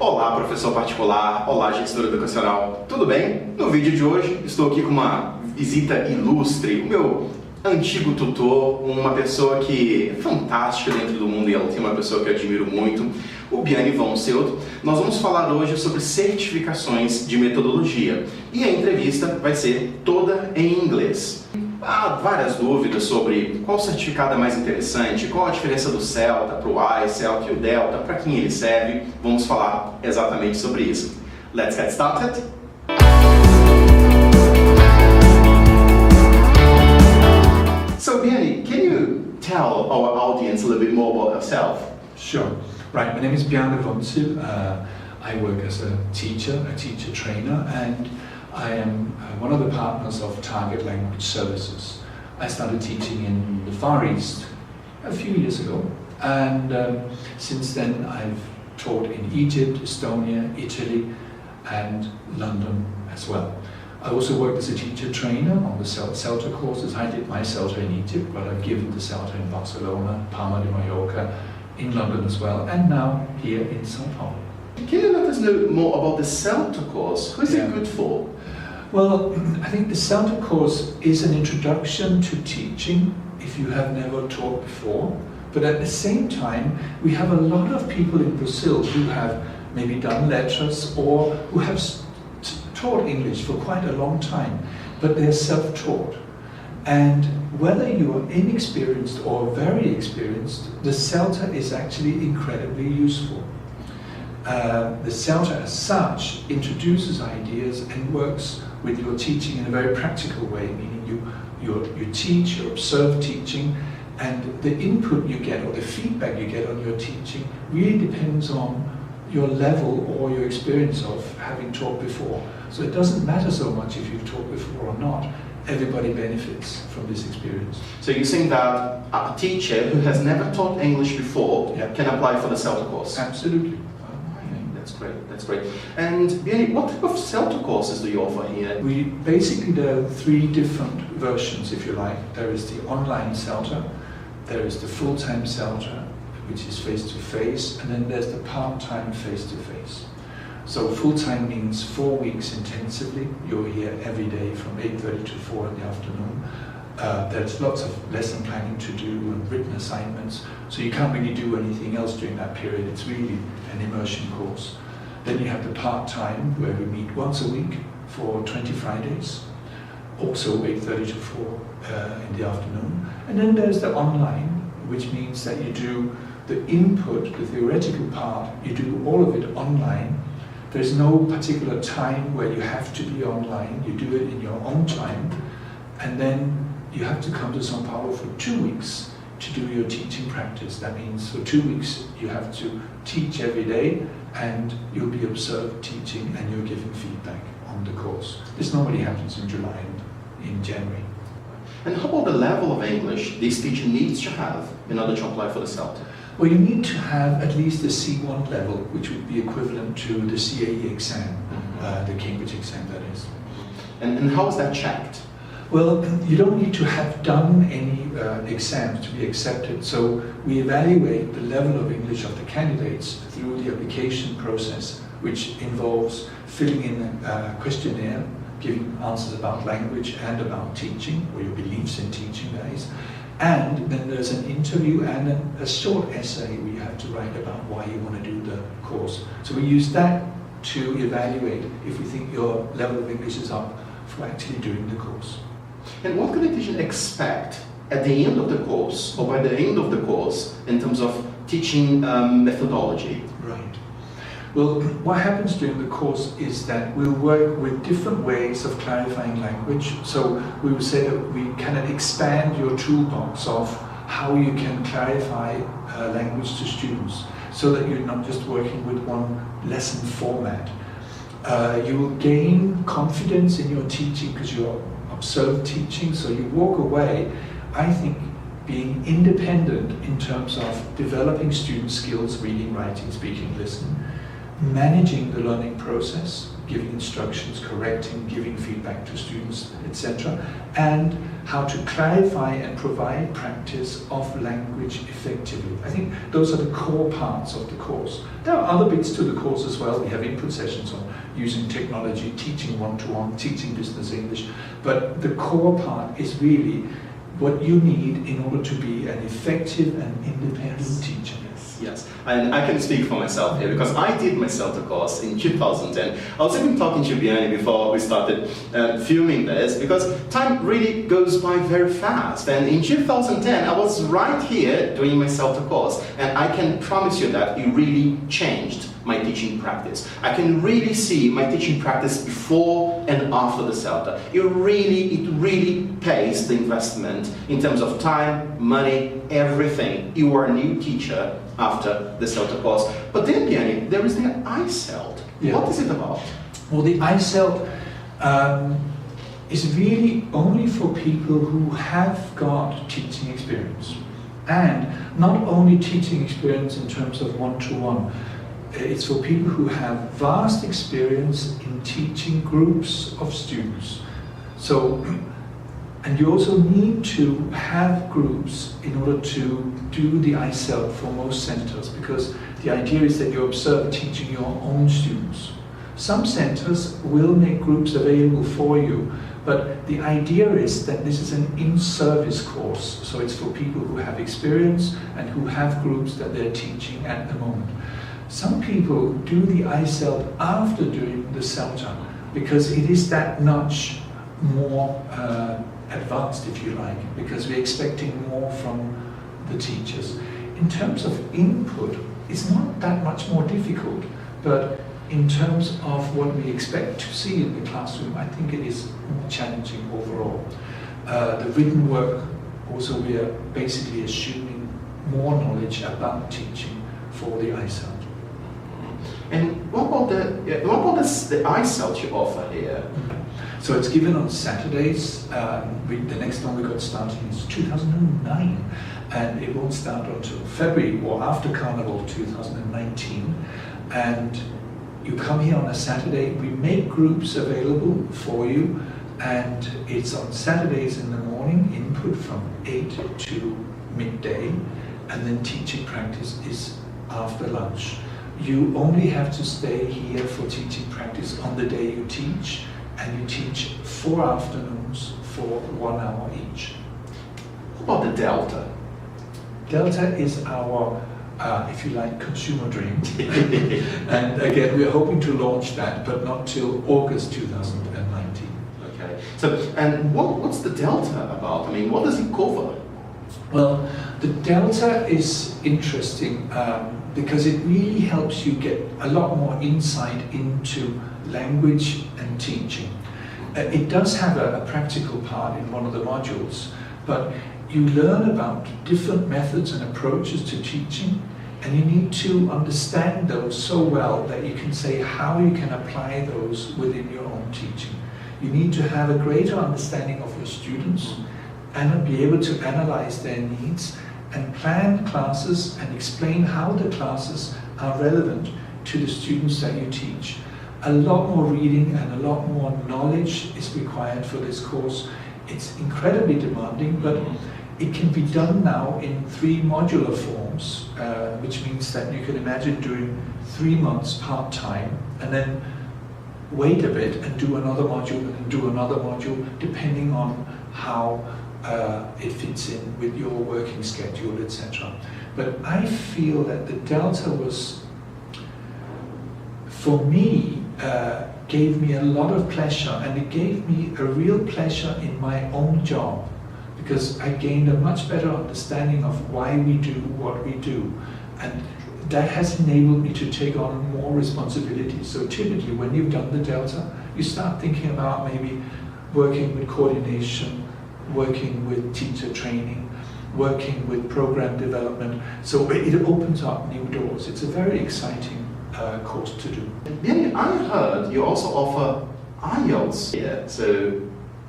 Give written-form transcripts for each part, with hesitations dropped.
Olá, professor particular, olá, gestor educacional, tudo bem? No vídeo de hoje estou aqui com uma visita ilustre, o meu antigo tutor, uma pessoa que é fantástica dentro do mundo ELT, uma pessoa que eu admiro muito, o Bjarne Vonsild. Nós vamos falar hoje sobre certificações de metodologia e a entrevista vai ser toda em inglês. Há várias dúvidas sobre qual certificado é mais interessante, qual a diferença do Celta para o Icelt e o Delta, para quem ele serve. Vamos falar exatamente sobre isso. Let's get started! So Bjarne, can you tell our audience a little bit more about yourself? Sure. Right, my name is Bjarne Vonsild. I work as a teacher trainer, and I am one of the partners of Target Language Services. I started teaching in the Far East a few years ago, and since then I've taught in Egypt, Estonia, Italy, and London as well. I also worked as a teacher trainer on the Celta courses. I did my Celta in Egypt, but I've given the Celta in Barcelona, Palma de Mallorca, in London as well, and now here in São Paulo. Can you let us know more about the Celta course? Who is it good for? Well, I think the Celta course is an introduction to teaching if you have never taught before, but at the same time we have a lot of people in Brazil who have maybe done lectures or who have taught English for quite a long time, but they're self-taught. And whether you are inexperienced or very experienced, the Celta is actually incredibly useful. The Celta as such introduces ideas and works with your teaching in a very practical way, meaning you teach, you observe teaching, and the input you get or the feedback you get on your teaching really depends on your level or your experience of having taught before. So it doesn't matter so much if you've taught before or not. Everybody benefits from this experience. So you're saying that a teacher who has never taught English before can apply for the Celta course? Absolutely. That's great. And Bjarne, what type of Celta courses do you offer here? There are three different versions, if you like. There is the online Celta, there is the full-time Celta, which is face-to-face, and then there's the part-time face-to-face. So full-time means 4 weeks intensively. You're here every day from 8:30 to 4 in the afternoon. There's lots of lesson planning to do and written assignments, so you can't really do anything else during that period. It's really an immersion course. Then you have the part-time, where we meet once a week for 20 Fridays, also 8:30 to 4 in the afternoon. And then there's the online, which means that you do the input, the theoretical part, you do all of it online. There's no particular time where you have to be online, you do it in your own time, and then you have to come to São Paulo for 2 weeks to do your teaching practice. That means for 2 weeks you have to teach every day, and you'll be observed teaching and you're giving feedback on the course. This normally happens in July and in January. And how about the level of English this teacher needs to have in order to apply for the Celta? Well, you need to have at least the C1 level, which would be equivalent to the CAE exam, the Cambridge exam, that is. And how is that checked? Well, you don't need to have done any exams to be accepted, so we evaluate the level of English of the candidates through the application process, which involves filling in a questionnaire, giving answers about language and about teaching, or your beliefs in teaching, that is. And then there's an interview and a short essay where you have to write about why you want to do the course. So we use that to evaluate if we think your level of English is up for actually doing the course. And what can a teacher expect at the end of the course, or by the end of the course, in terms of teaching methodology? Right. Well, what happens during the course is that we'll work with different ways of clarifying language. So we will say that we kind of expand your toolbox of how you can clarify language to students, so that you're not just working with one lesson format. You will gain confidence in your teaching because you're observed teaching, so you walk away, I think, being independent in terms of developing student skills, reading, writing, speaking, listening, managing the learning process, giving instructions, correcting, giving feedback to students, etc., and how to clarify and provide practice of language effectively. I think those are the core parts of the course. There are other bits to the course as well. We have input sessions on using technology, teaching one-to-one, teaching business English, but the core part is really what you need in order to be an effective and independent teacher. Yes, and I can speak for myself here because I did my Celta course in 2010. I was even talking to Bjarne before we started filming this because time really goes by very fast. And in 2010, I was right here doing my Celta course, and I can promise you that it really changed my teaching practice. I can really see my teaching practice before and after the Celta. It really pays the investment in terms of time, money, everything. You are a new teacher after the Celta course. But then, Bjarne, there is the Icelt. Yeah. What is it about? Well, the Icelt is really only for people who have got teaching experience. And not only teaching experience in terms of one-to-one, it's for people who have vast experience in teaching groups of students. So, and you also need to have groups in order to do the Icelt for most centers, because the idea is that you observe teaching your own students. Some centers will make groups available for you, but the idea is that this is an in-service course, so it's for people who have experience and who have groups that they're teaching at the moment. Some people do the Icelt after doing the Celta, because it is that much more advanced, if you like, because we're expecting more from the teachers. In terms of input, it's not that much more difficult, but in terms of what we expect to see in the classroom, I think it is more challenging overall. The written work, also we are basically assuming more knowledge about teaching for the Icelt. And what about the Icelt you offer here? So it's given on Saturdays. The next one we got starting is 2009, and it won't start until February or after Carnival 2019. And you come here on a Saturday, we make groups available for you, and it's on Saturdays in the morning, input from 8 to midday, and then teaching practice is after lunch. You only have to stay here for teaching practice on the day you teach, and you teach 4 afternoons for 1 hour each. What about the Delta? Delta is our, if you like, consumer dream. And again, we're hoping to launch that, but not till August 2019. Okay. So, and what's the Delta about? I mean, what does it cover? Well, the Delta is interesting because it really helps you get a lot more insight into language and teaching. It does have a practical part in one of the modules, but you learn about different methods and approaches to teaching, and you need to understand those so well that you can say how you can apply those within your own teaching. You need to have a greater understanding of your students and be able to analyze their needs and plan classes and explain how the classes are relevant to the students that you teach. A lot more reading and a lot more knowledge is required for this course. It's incredibly demanding, but it can be done now in 3 modular forms, which means that you can imagine doing 3 months part-time and then wait a bit and do another module and then do another module, depending on how it fits in with your working schedule, etc. But I feel that the Delta was, for me, gave me a lot of pleasure, and it gave me a real pleasure in my own job, because I gained a much better understanding of why we do what we do, and that has enabled me to take on more responsibilities. So typically when you've done the Delta, you start thinking about maybe working with coordination, working with teacher training, working with program development. So it opens up new doors. It's a very exciting course to do. Bjarne, I heard you also offer Ielts here, so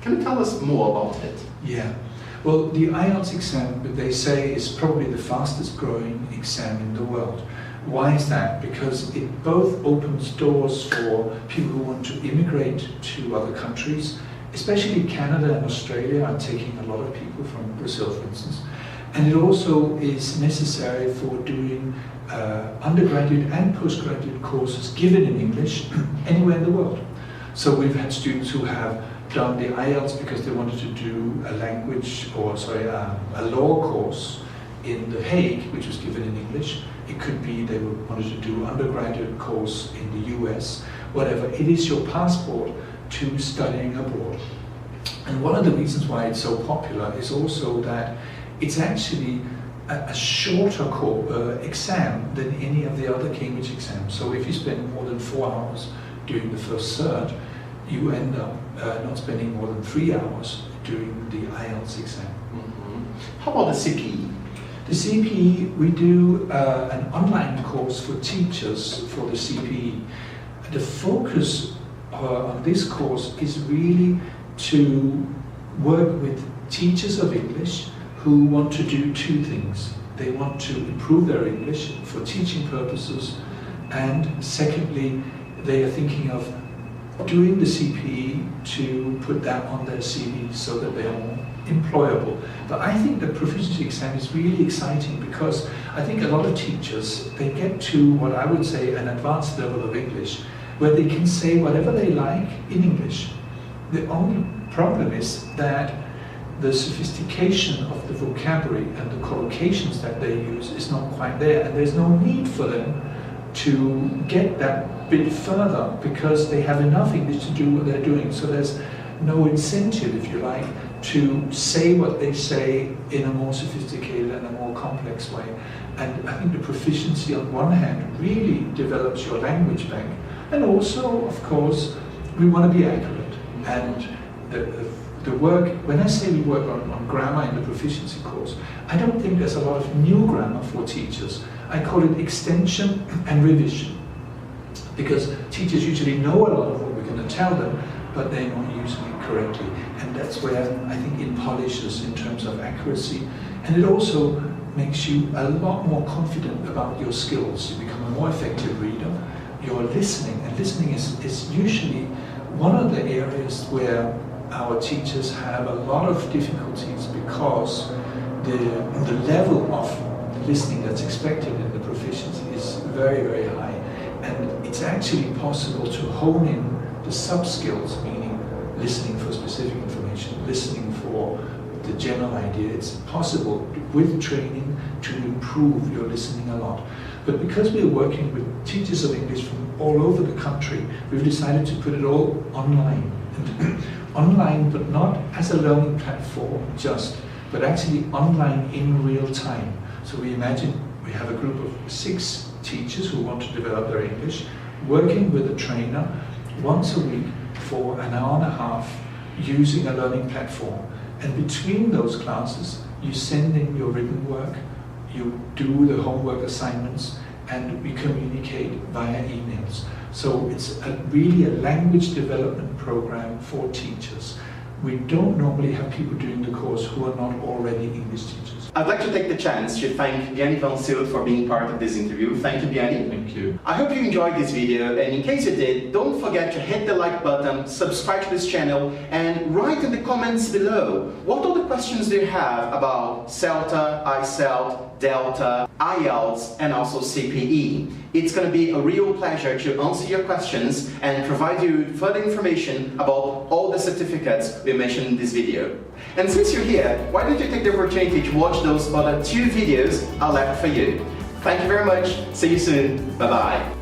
can you tell us more about it? Yeah, well, the Ielts exam, they say, is probably the fastest growing exam in the world. Why is that? Because it both opens doors for people who want to immigrate to other countries, especially Canada and Australia are taking a lot of people from Brazil, for instance. And it also is necessary for doing undergraduate and postgraduate courses given in English anywhere in the world. So we've had students who have done the Ielts because they wanted to do a a law course in The Hague, which was given in English. It could be they wanted to do undergraduate course in the US, whatever. It is your passport to studying abroad. And one of the reasons why it's so popular is also that it's actually a shorter exam than any of the other Cambridge exams. So if you spend more than 4 hours doing the first cert, you end up not spending more than 3 hours doing the IELTS exam. Mm-hmm. How about the CPE? The CPE, we do an online course for teachers for the CPE. The focus on this course is really to work with teachers of English who want to do two things. They want to improve their English for teaching purposes, and secondly, they are thinking of doing the CPE to put that on their CV so that they are more employable. But I think the proficiency exam is really exciting because I think a lot of teachers, they get to what I would say an advanced level of English where they can say whatever they like in English. The only problem is that the sophistication of the vocabulary and the collocations that they use is not quite there, and there's no need for them to get that bit further because they have enough English to do what they're doing. So there's no incentive, if you like, to say what they say in a more sophisticated and a more complex way. And I think the proficiency on one hand really develops your language bank, and also, of course, we want to be accurate. And the work, when I say we work on grammar in the proficiency course, I don't think there's a lot of new grammar for teachers. I call it extension and revision, because teachers usually know a lot of what we're going to tell them, but they're not using it correctly. And that's where I think it polishes in terms of accuracy. And it also makes you a lot more confident about your skills. You become a more effective reader. You're listening, and listening is usually one of the areas where our teachers have a lot of difficulties because the level of listening that's expected in the proficiency is very, very high. And it's actually possible to hone in the sub-skills, meaning listening for specific information, listening for the general idea. It's possible with training to improve your listening a lot. But because we're working with teachers of English from all over the country, we've decided to put it all online. Online, but not as a learning platform just, but actually online in real time. So we imagine we have a group of 6 teachers who want to develop their English, working with a trainer once a week for an hour and a half using a learning platform. And between those classes, you send in your written work, you do the homework assignments, and we communicate via emails. So it's really a language development program for teachers. We don't normally have people doing the course who are not already English teachers. I'd like to take the chance to thank Bjarne Vonsild for being part of this interview. Thank you, Bjarne. Thank you. I hope you enjoyed this video, and in case you did, don't forget to hit the like button, subscribe to this channel, and write in the comments below what other questions do you have about Celta, Icelt, Delta, Ielts, and also CPE. It's going to be a real pleasure to answer your questions and provide you further information about all the certificates we mentioned in this video. And since you're here, why don't you take the opportunity to watch those other 2 videos I left for you. Thank you very much. See you soon. Bye-bye.